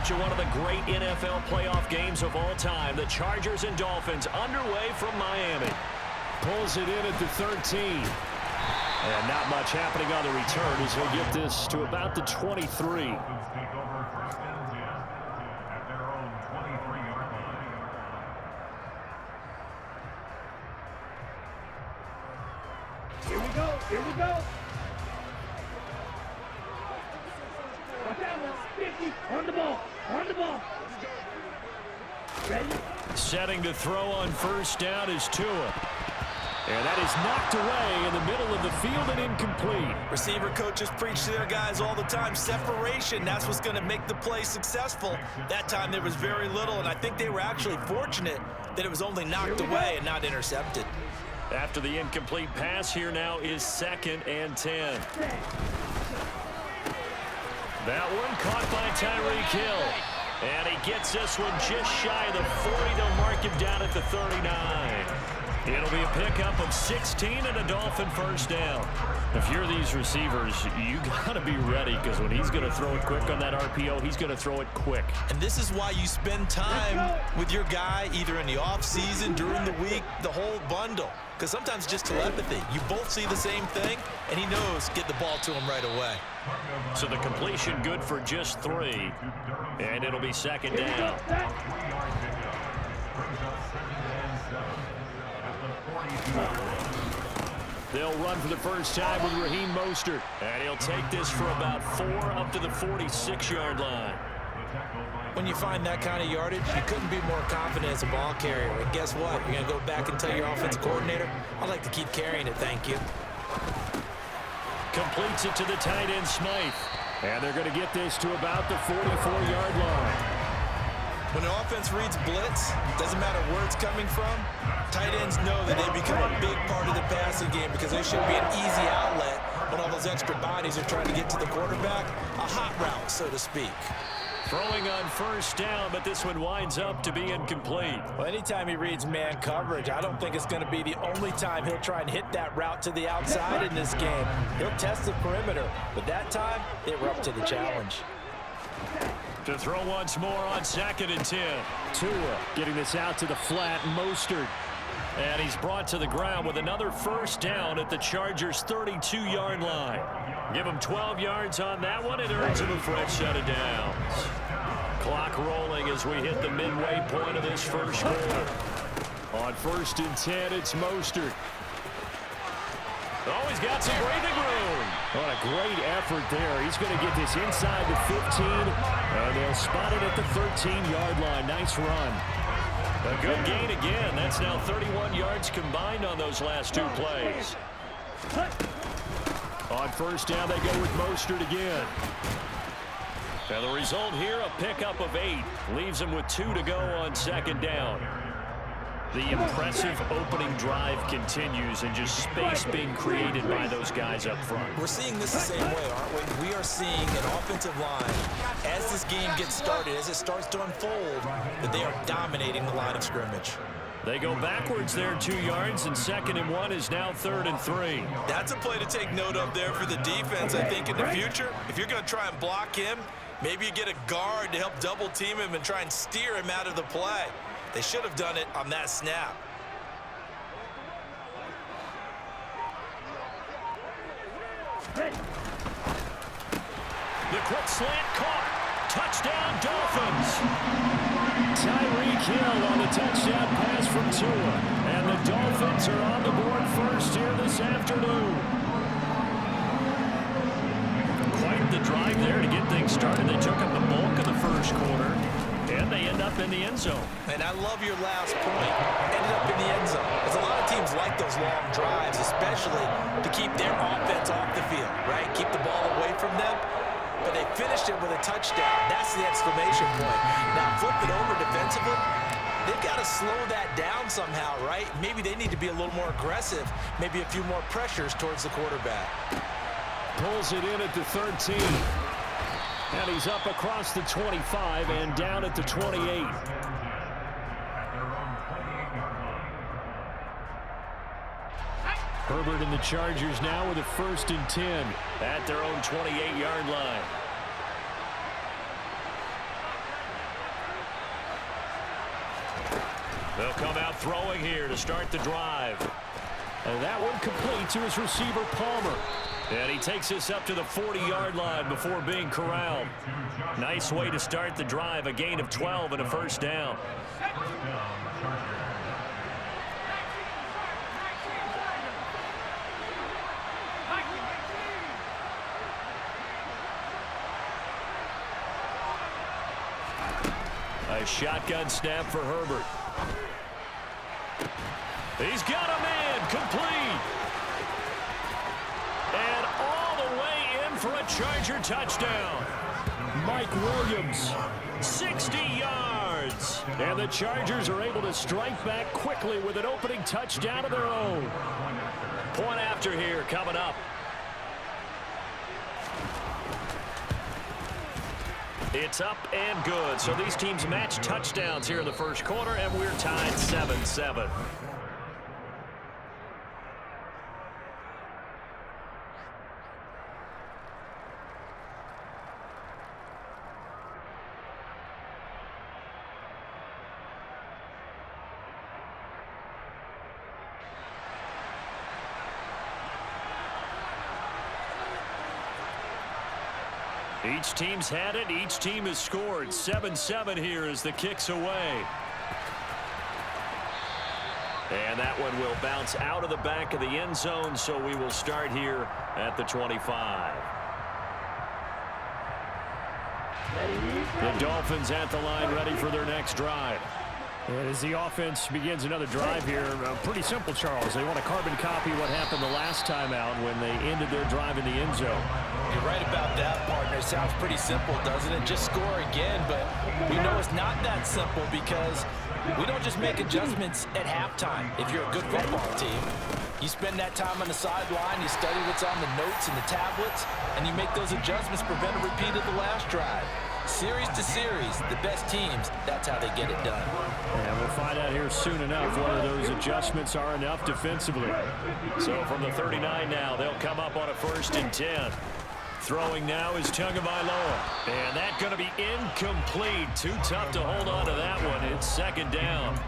rematch of one of the great NFL playoff games of all time. The Chargers and Dolphins underway from Miami. Pulls it in at the 13. And not much happening on the return as he'll get this to about the 23. Here we go. Here we go. Watch out, 50. On the ball. On the ball. Ready? Setting to throw on first down is Tua. And that is knocked away in the middle of the field and incomplete. Receiver coaches preach to their guys all the time. Separation, that's what's going to make the play successful. That time there was very little, and I think they were actually fortunate that it was only knocked away and not intercepted. After the incomplete pass, here now is 2nd and 10. That one caught by Tyreek Hill. And he gets this one just shy of the 40. They'll mark him down at the 39. It'll be a pickup of 16 and a Dolphin first down. If you're these receivers, you got to be ready because when he's going to throw it quick on that RPO, he's going to throw it quick. And this is why you spend time with your guy either in the offseason, during the week, the whole bundle. Because sometimes just telepathy. You both see the same thing, and he knows get the ball to him right away. So the completion good for just 3. And it'll be 2nd down. They'll run for the first time with Raheem Mostert. And he'll take this for about 4 up to the 46-yard line. When you find that kind of yardage, you couldn't be more confident as a ball carrier. And guess what? You're going to go back and tell your offensive coordinator, I'd like to keep carrying it, thank you. Completes it to the tight end, Smythe. And they're going to get this to about the 44-yard line. When the offense reads blitz, doesn't matter where it's coming from, tight ends know that they become a big part of the passing game because they should be an easy outlet when all those extra bodies are trying to get to the quarterback. A hot route, so to speak. Throwing on first down, but this one winds up to be incomplete. Well, anytime he reads man coverage, I don't think it's going to be the only time he'll try and hit that route to the outside in this game. He'll test the perimeter, but that time, they were up to the challenge. To throw once more on 2nd and 10. Tua getting this out to the flat. Mostert. And he's brought to the ground with another first down at the Chargers' 32-yard line. Give him 12 yards on that one. It earns him a fresh set of downs. Clock rolling as we hit the midway point of this first quarter. On 1st and 10, it's Mostert. Oh, he's got some breathing room. What a great effort there. He's going to get this inside the 15, and they'll spot it at the 13-yard line. Nice run. A good gain again. That's now 31 yards combined on those last 2 plays. On first down, they go with Mostert again. And the result here, a pickup of 8. Leaves him with 2 to go on 2nd down. The impressive opening drive continues and just space being created by those guys up front. We're seeing this the same way, aren't we? We are seeing an offensive line, as this game gets started, as it starts to unfold, that they are dominating the line of scrimmage. They go backwards there 2 yards, and 2nd and 1 is now 3rd and 3. That's a play to take note of there for the defense. I think in the future, if you're going to try and block him, maybe you get a guard to help double team him and try and steer him out of the play. They should have done it on that snap. The quick slant caught. Touchdown, Dolphins. Tyreek Hill on the touchdown pass from Tua. And the Dolphins are on the board first here this afternoon. Quite the drive there to get things started. They took up the bulk of the first quarter. And they end up in the end zone. And I love your last point. Ended up in the end zone. Because a lot of teams like those long drives, especially to keep their offense off the field, right? Keep the ball away from them. But they finished it with a touchdown. That's the exclamation point. Now, flip it over defensively. They've got to slow that down somehow, right? Maybe they need to be a little more aggressive. Maybe a few more pressures towards the quarterback. Pulls it in at the 13. And he's up across the 25 and down at the 28. Herbert and the Chargers now with a 1st and 10 at their own 28-yard line. They'll come out throwing here to start the drive. And that one complete to his receiver, Palmer. And he takes this up to the 40-yard line before being corralled. Nice way to start the drive, a gain of 12 and a first down. A shotgun snap for Herbert. He's got a man, complete. And all the way in for a Charger touchdown. Mike Williams. 60 yards. And the Chargers are able to strike back quickly with an opening touchdown of their own. Point after here coming up. It's up and good. So these teams match touchdowns here in the first quarter, and we're tied 7-7. Each team's had it. Each team has scored. 7-7 here as the kick's away. And that one will bounce out of the back of the end zone, so we will start here at the 25. The Dolphins at the line, ready for their next drive. And as the offense begins another drive here, pretty simple, Charles. They want to carbon copy what happened the last time out when they ended their drive in the end zone. You're right about that, partner. It sounds pretty simple, doesn't it? Just score again, but we know it's not that simple because we don't just make adjustments at halftime. If you're a good football team, you spend that time on the sideline, you study what's on the notes and the tablets, and you make those adjustments, prevent a repeat of the last drive. Series to series, the best teams, that's how they get it done. And we'll find out here soon enough whether those adjustments are enough defensively. So from the 39 now, they'll come up on a 1st and 10. Throwing now is Tagovailoa. And that's going to be incomplete. Too tough to hold on to that one. It's 2nd down.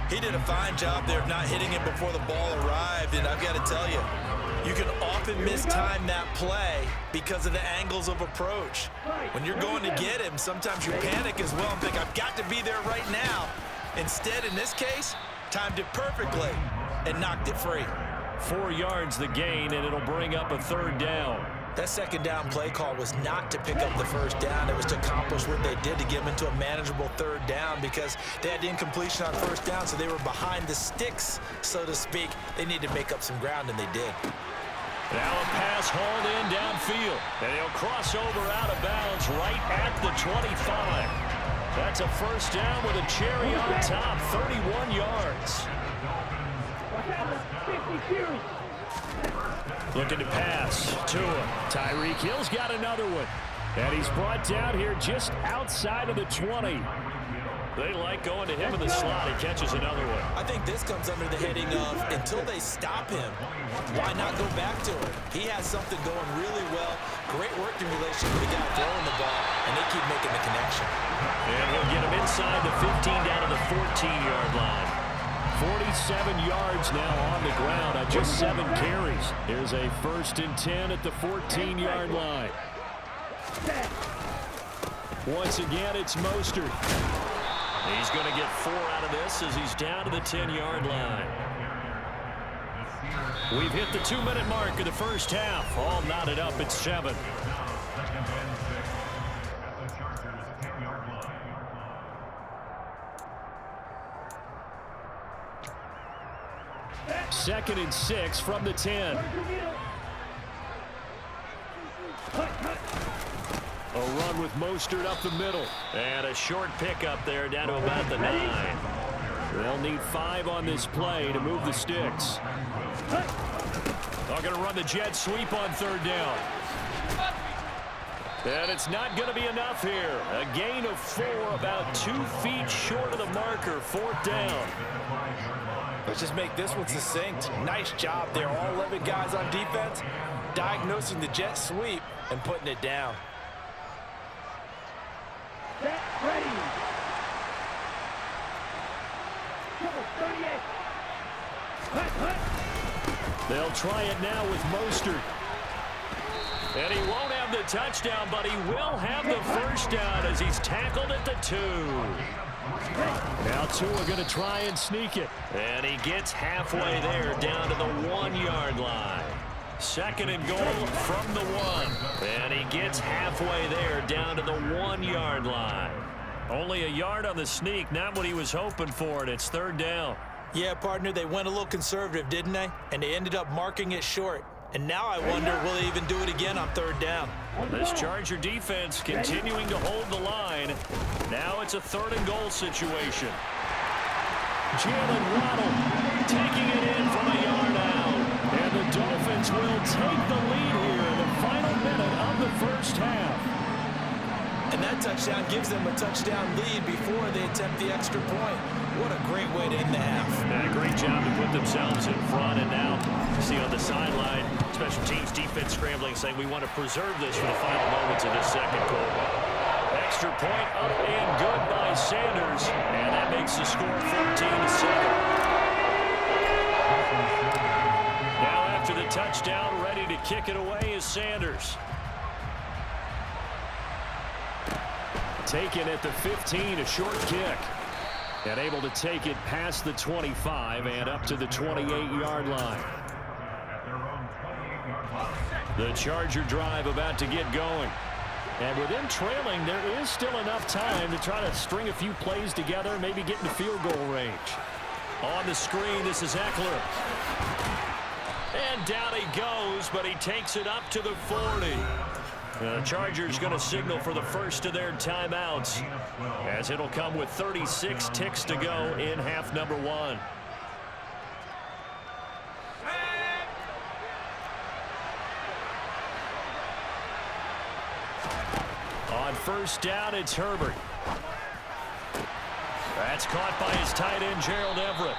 He did a fine job there of not hitting him before the ball arrived, and I've got to tell you, you can often mistime that play because of the angles of approach. When you're going to get him, sometimes you panic as well and think, I've got to be there right now. Instead, in this case, timed it perfectly and knocked it free. 4 yards the gain, and it'll bring up a 3rd down. That 2nd down play call was not to pick up the 1st down. It was to accomplish what they did to get them into a manageable 3rd down because they had the incompletion on 1st down, so they were behind the sticks, so to speak. They needed to make up some ground, and they did. Now a pass hauled in downfield, and he'll cross over out of bounds right at the 25. That's a 1st down with a cherry on top, 31 yards. Looking to pass. Tua. Tyreek Hill's got another one. And he's brought down here just outside of the 20. They like going to him in the slot. He catches another one. I think this comes under the heading of until they stop him, why not go back to him? He has something going really well. Great working relationship with the guy throwing the ball, and they keep making the connection. And he'll get him inside the 15 down to the 14-yard line. 47 yards now on the ground on just 7 carries. Here's a 1st and 10 at the 14-yard line. Once again, it's Mostert. He's going to get 4 out of this as he's down to the 10-yard line. We've hit the 2-minute mark of the first half. All knotted up at 7. Second and 6 from the 10. A run with Mostert up the middle. And a short pickup there down to about the 9. They'll need 5 on this play to move the sticks. They're going to run the jet sweep on 3rd down. And it's not going to be enough here. A gain of 4, about 2 feet short of the marker, 4th down. Let's just make this one succinct. Nice job there. All 11 guys on defense diagnosing the jet sweep and putting it down. Set, ready. They'll try it now with Mostert. And he won't have the touchdown, but he will have the first down as he's tackled at the 2. Now Tua going to try and sneak it. And he gets halfway there down to the 1-yard line. 2nd and goal from the 1. And he gets halfway there down to the 1-yard line. Only a yard on the sneak, not what he was hoping for, and it's 3rd down. Yeah, partner, they went a little conservative, didn't they? And they ended up marking it short. And now I wonder, will they even do it again on 3rd down? This Charger defense continuing to hold the line. Now it's a 3rd and goal situation. Jalen Waddle taking it in from a yard out. And the Dolphins will take the lead here in the final minute of the first half. And that touchdown gives them a touchdown lead before they attempt the extra point. What a great way to end the half. Yeah, great job to put themselves in front. And now, you see on the sideline, special teams defense scrambling, saying we want to preserve this for the final moments of this second quarter. Extra point up and good by Sanders. And that makes the score 14-7. Now after the touchdown, ready to kick it away is Sanders. Taken at the 15, a short kick. And able to take it past the 25 and up to the 28-yard line. The Charger drive about to get going. And with them trailing, there is still enough time to try to string a few plays together, maybe get into field goal range. On the screen, this is Eckler. And down he goes, but he takes it up to the 40. The Chargers going to signal for the first of their timeouts, as it'll come with 36 ticks to go in half number 1. On first down, it's Herbert. That's caught by his tight end, Gerald Everett.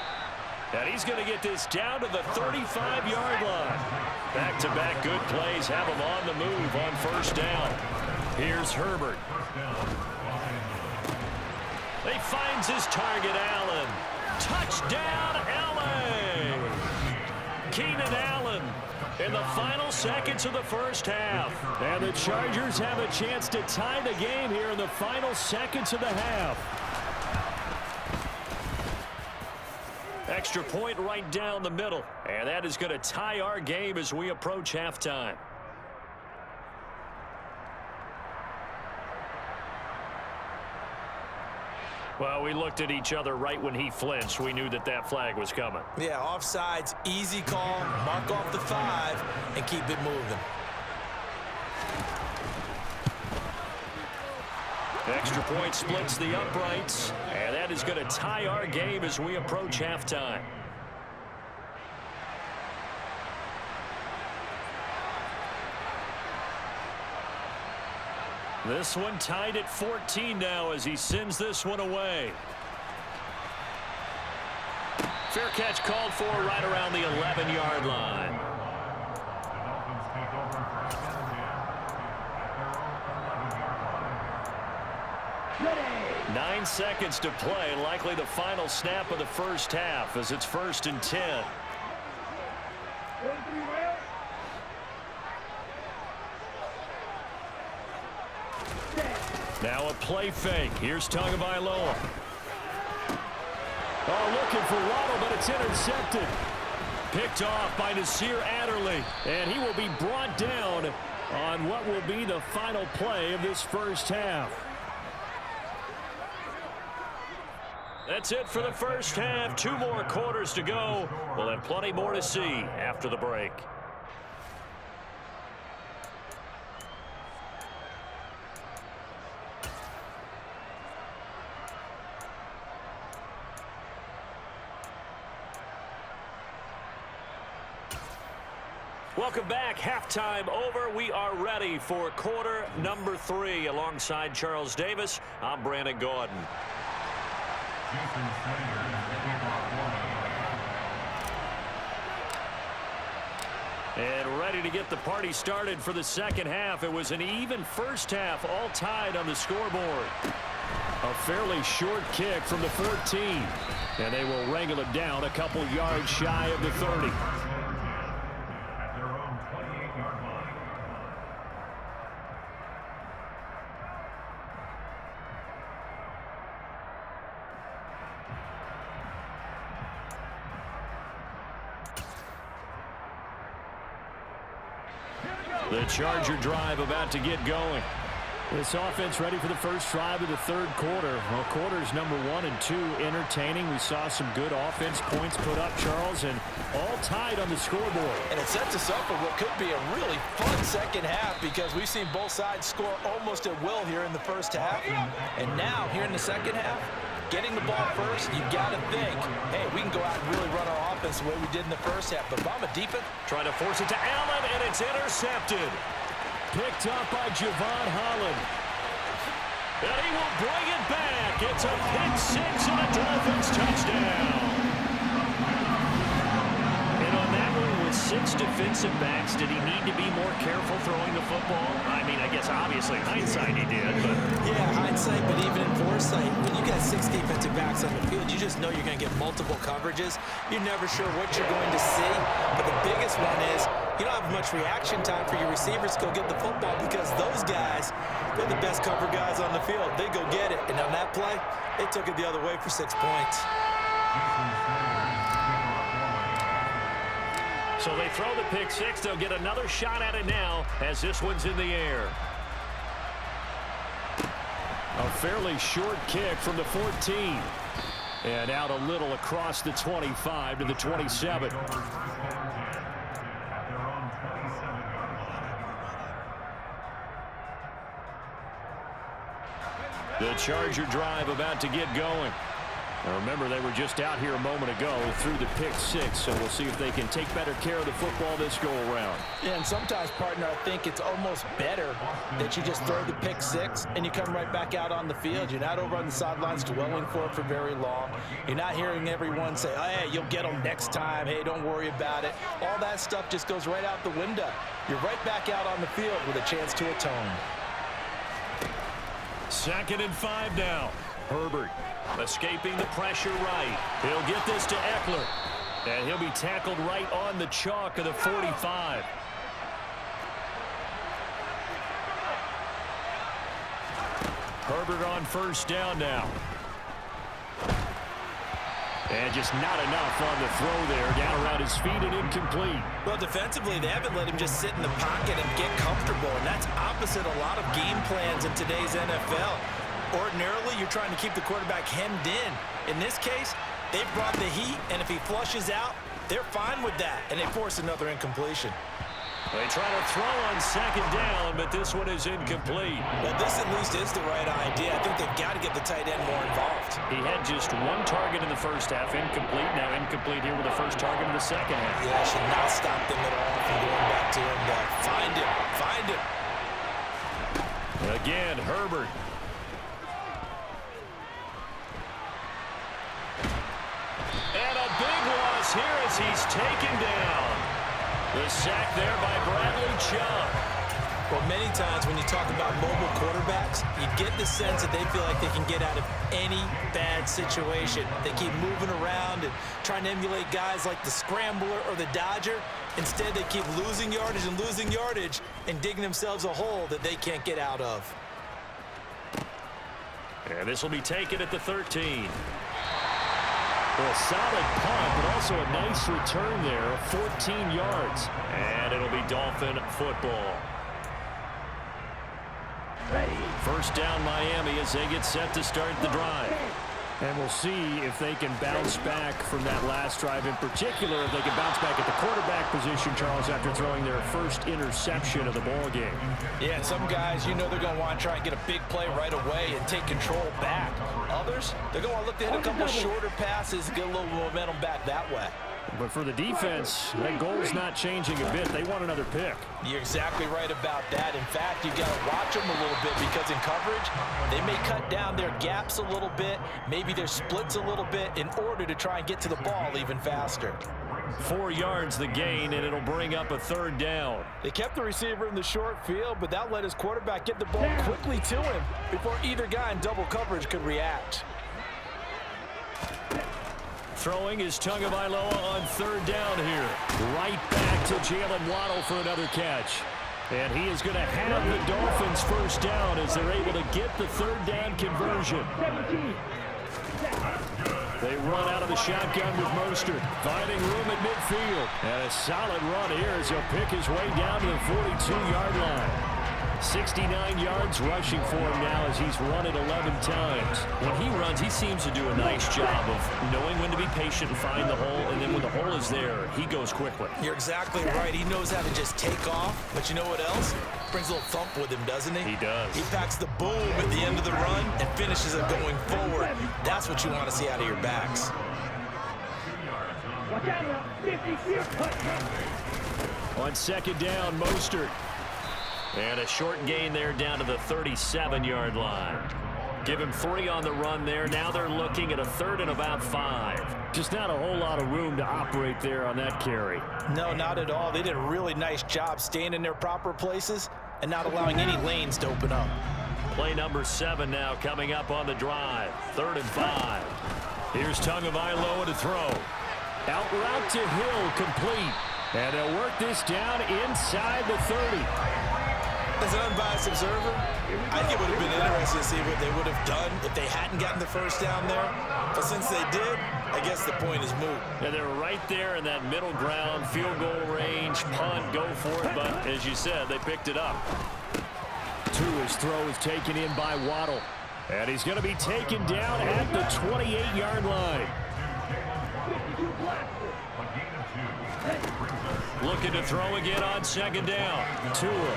And he's going to get this down to the 35-yard line. Back-to-back good plays have him on the move on first down. Here's Herbert. He finds his target, Allen. Touchdown, L.A. Keenan Allen in the final seconds of the first half. And the Chargers have a chance to tie the game here in the final seconds of the half. Extra point right down the middle. And that is going to tie our game as we approach halftime. Well, we looked at each other right when he flinched. We knew that that flag was coming. Yeah, offsides, easy call, mark off the 5, and keep it moving. Extra point splits the uprights, and that is going to tie our game as we approach halftime. This one tied at 14 now as he sends this one away. Fair catch called for right around the 11-yard line. Ready. 9 seconds to play, likely the final snap of the first half as it's 1st and 10. Now a play fake. Here's Tagovailoa. Oh, looking for Waddle, but it's intercepted. Picked off by Nasir Adderley. And he will be brought down on what will be the final play of this first half. That's it for the first half. 2 more quarters to go. We'll have plenty more to see after the break. Welcome back. Halftime over. We are ready for quarter number 3. Alongside Charles Davis, I'm Brandon Gordon. And ready to get the party started for the second half. It was an even first half, all tied on the scoreboard. A fairly short kick from the 14. And they will wrangle it down a couple yards shy of the 30. The Charger drive about to get going. This offense ready for the first drive of the third quarter. Well, quarters number 1 and 2 entertaining. We saw some good offense points put up, Charles, and all tied on the scoreboard. And it sets us up for what could be a really fun second half because we've seen both sides score almost at will here in the first half. And now, here in the second half, getting the ball first, you got to think, hey, we can go out and really run our offense the way we did in the first half. But Bama deep it. Trying to force it to Allen, and it's intercepted. Picked up by Javon Holland. And he will bring it back. It's a pick six and a Dolphins touchdown. And on that one with 6 defensive backs, did he need to be more careful throwing the football? I mean, I guess obviously hindsight he did, but... Yeah, hindsight, but even in foresight, when you got 6 defensive backs on the field, you just know you're going to get multiple coverages. You're never sure what you're going to see. But the biggest one is you don't have much reaction time for your receivers to go get the football because those guys, they're the best cover guys on the field. They go get it. And on that play, they took it the other way for 6 points. So they throw the pick six. They'll get another shot at it now as this one's in the air. A fairly short kick from the 14. And out a little across the 25 to the 27. The Charger drive about to get going. Now remember, they were just out here a moment ago through the pick six, so we'll see if they can take better care of the football this go-around. Yeah, and sometimes, partner, I think it's almost better that you just throw the pick six and you come right back out on the field. You're not over on the sidelines dwelling for it for very long. You're not hearing everyone say, oh, hey, you'll get them next time. Hey, don't worry about it. All that stuff just goes right out the window. You're right back out on the field with a chance to atone. 2nd and 5 now. Herbert escaping the pressure right. He'll get this to Eckler. And he'll be tackled right on the chalk of the 45. Herbert on first down now. And just not enough on the throw there. Down around his feet and incomplete. Well, defensively, they haven't let him just sit in the pocket and get comfortable. And that's opposite a lot of game plans in today's NFL. Ordinarily, you're trying to keep the quarterback hemmed in. In this case, they've brought the heat, and if he flushes out, they're fine with that, and they force another incompletion. They try to throw on 2nd down, but this one is incomplete. Well, this at least is the right idea. I think they've got to get the tight end more involved. He had just 1 target in the first half, incomplete. Now incomplete here with the first target in the second half. Yeah, should not stop them at all from going back to him. Find him. Find him. Again, Herbert. And a big loss here as he's taken down. The sack there by Bradley Chubb. Well, many times when you talk about mobile quarterbacks, you get the sense that they feel like they can get out of any bad situation. They keep moving around and trying to emulate guys like the Scrambler or the Dodger. Instead, they keep losing yardage and digging themselves a hole that they can't get out of. And this will be taken at the 13. Well, a solid punt, but also a nice return there, 14 yards. And it'll be Dolphin football. First down Miami as they get set to start the drive. And we'll see if they can bounce back from that last drive in particular, if they can bounce back at the quarterback position, Charles, after throwing their first interception of the ball game. Yeah, and some guys, you know they're going to want to try and get a big play right away and take control back. Others, they're going to look to hit a couple shorter passes and get a little momentum back that way. But for the defense, that goal's not changing a bit. They want another pick. You're exactly right about that. In fact, you've got to watch them a little bit because in coverage, they may cut down their gaps a little bit, maybe their splits a little bit in order to try and get to the ball even faster. 4 yards the gain, and it'll bring up a third down. They kept the receiver in the short field, but that let his quarterback get the ball quickly to him before either guy in double coverage could react. Throwing is Tagovailoa on third down here. Right back to Jalen Waddle for another catch. And he is going to have the Dolphins first down as they're able to get the third down conversion. They run out of the shotgun with Mostert, finding room at midfield. And a solid run here as he'll pick his way down to the 42-yard line. 69 yards rushing for him now as he's run it 11 times. When he runs, he seems to do a nice job of knowing when to be patient and find the hole, and then when the hole is there, he goes quickly. You're exactly right. He knows how to just take off, but you know what else? Brings a little thump with him, doesn't he? He does. He packs the boom at the end of the run and finishes it going forward. That's what you want to see out of your backs. Watch out now. 50, on second down, Mostert. And a short gain there down to the 37-yard line. Give him 3 on the run there. Now they're looking at a third and about 5. Just not a whole lot of room to operate there on that carry. No, not at all. They did a really nice job staying in their proper places and not allowing any lanes to open up. Play number 7 now coming up on the drive. 3rd and 5. Here's Tagovailoa to throw. Out route to Hill, complete. And they'll work this down inside the 30. As an unbiased observer, I think it would have been interesting to see what they would have done if they hadn't gotten the first down there. But since they did, I guess the point is moot. And they're right there in that middle ground, field goal range, punt, go for it. But as you said, they picked it up. Tua's throw is taken in by Waddle. And he's going to be taken down at the 28-yard line. Looking to throw again on second down. Tua.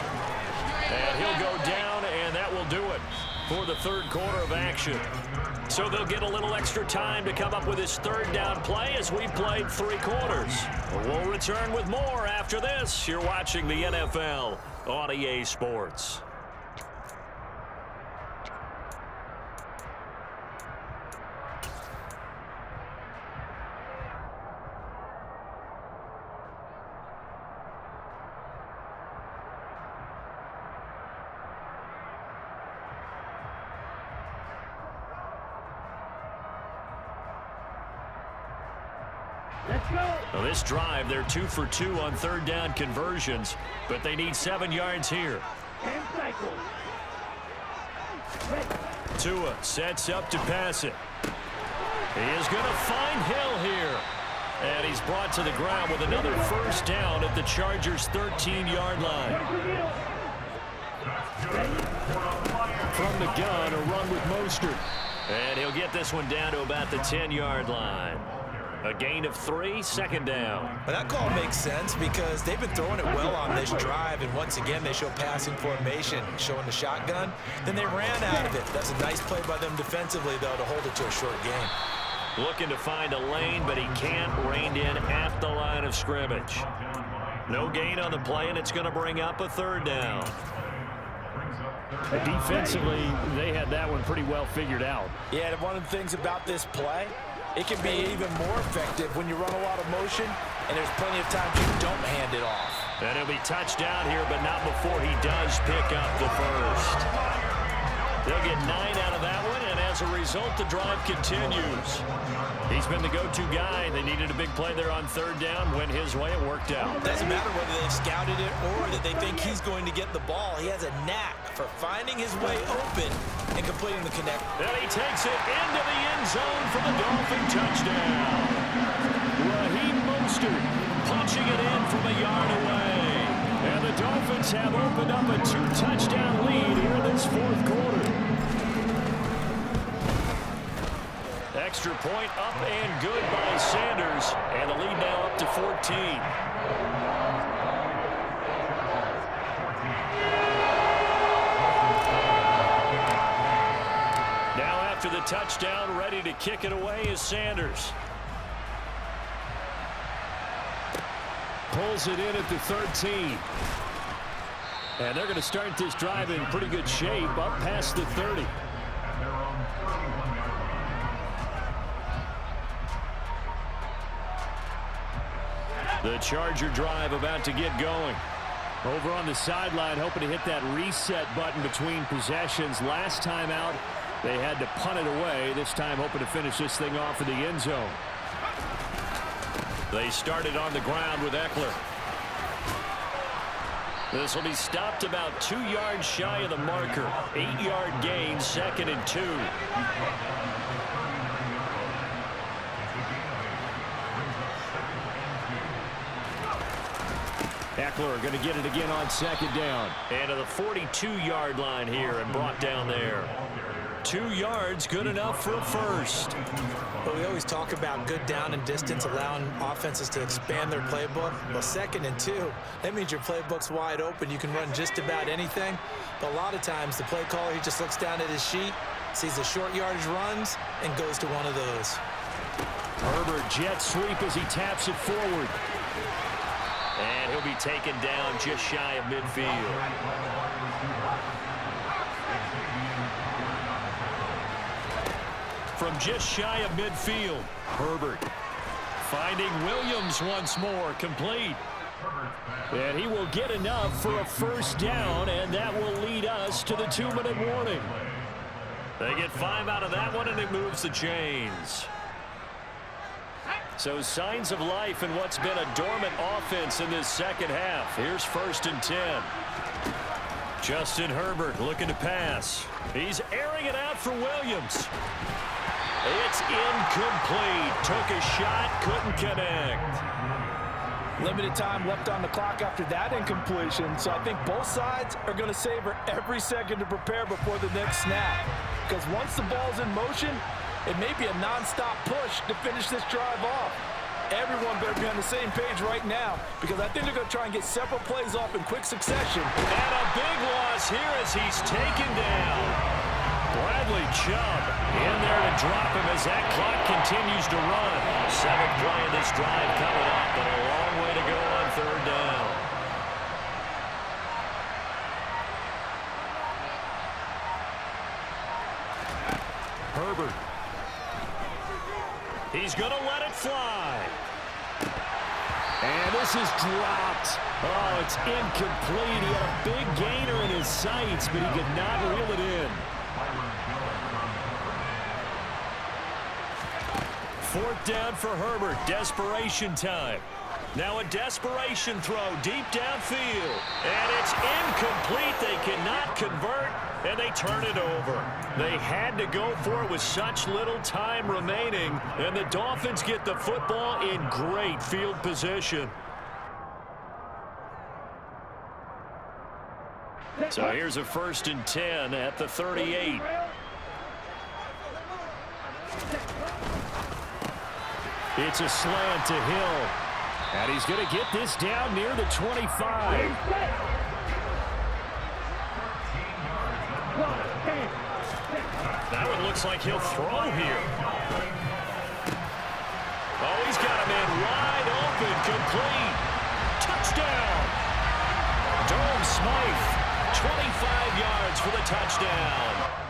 And he'll go down, and that will do it for the third quarter of action. So they'll get a little extra time to come up with his third down play as we played 3 quarters. We'll return with more after this. You're watching the NFL on EA Sports. Let's go. Well, this drive, they're 2 for 2 on third down conversions, but they need 7 yards here. 10 cycles. Tua sets up to pass it. He is going to find Hill here. And he's brought to the ground with another first down at the Chargers' 13-yard line. From the gun, a run with Mostert. And he'll get this one down to about the 10-yard line. A gain of 3, second down. But that call makes sense because they've been throwing it well on this drive, and once again they show passing formation, showing the shotgun. Then they ran out of it. That's a nice play by them defensively, though, to hold it to a short game. Looking to find a lane, but he can't. Reined in at the line of scrimmage. No gain on the play, and it's going to bring up a third down. Defensively, they had that one pretty well figured out. Yeah, and one of the things about this play, it can be even more effective when you run a lot of motion, and there's plenty of times you don't hand it off. And he'll be touched down here, but not before he does pick up the first. They'll get 9 out of that one, and as a result, the drive continues. He's been the go-to guy. They needed a big play there on third down. Went his way. It worked out. Doesn't matter whether they've scouted it or that they think he's going to get the ball. He has a knack for finding his way open and completing the connect. And he takes it into the end zone for the Dolphin touchdown. Raheem Mostert punching it in from a yard away. And the Dolphins have opened up a 2-touchdown lead here in this fourth quarter. Extra point up and good by Sanders. And the lead now up to 14. Now after the touchdown, ready to kick it away is Sanders. Pulls it in at the 13. And they're going to start this drive in pretty good shape up past the 30. The Charger drive about to get going. Over on the sideline, hoping to hit that reset button between possessions. Last time out, they had to punt it away. This time, hoping to finish this thing off in the end zone. They started on the ground with Eckler. This will be stopped about 2 yards shy of the marker. 8-yard gain, 2nd and 2. Eckler going to get it again on 2nd down. And to the 42-yard line here and brought down there. 2 yards, good enough for a first. Well, we always talk about good down and distance, allowing offenses to expand their playbook. Well, 2nd and 2, that means your playbook's wide open. You can run just about anything. But a lot of times, the play caller, he just looks down at his sheet, sees the short yardage runs, and goes to one of those. Herbert jet sweep as he taps it forward. And he'll be taken down just shy of midfield. From just shy of midfield, Herbert finding Williams once more, complete. And he will get enough for a first down, and that will lead us to the 2-minute warning. They get 5 out of that one, and it moves the chains. So signs of life in what's been a dormant offense in this second half. Here's 1st and 10. Justin Herbert looking to pass. He's airing it out for Williams. It's incomplete. Took a shot, couldn't connect. Limited time left on the clock after that incompletion, so I think both sides are going to savor every second to prepare before the next snap. Because once the ball's in motion, it may be a non-stop push to finish this drive off. Everyone better be on the same page right now, because I think they're going to try and get several plays off in quick succession. And a big loss here as he's taken down. Bradley Chubb in there to drop him as that clock continues to run. 7th play of this drive coming up, but a long way to go on 3rd down. Herbert. He's going to let it fly. And this is dropped. Oh, it's incomplete. He had a big gainer in his sights, but he could not reel it in. 4th down for Herbert. Desperation time. Now a desperation throw deep downfield. And it's incomplete. They cannot convert, and they turn it over. They had to go for it with such little time remaining, and the Dolphins get the football in great field position. So here's a 1st and 10 at the 38. It's a slant to Hill. And he's going to get this down near the 25. That one looks like he'll throw here. Oh, he's got a man wide open, complete. Touchdown. Durham Smythe, 25 yards for the touchdown.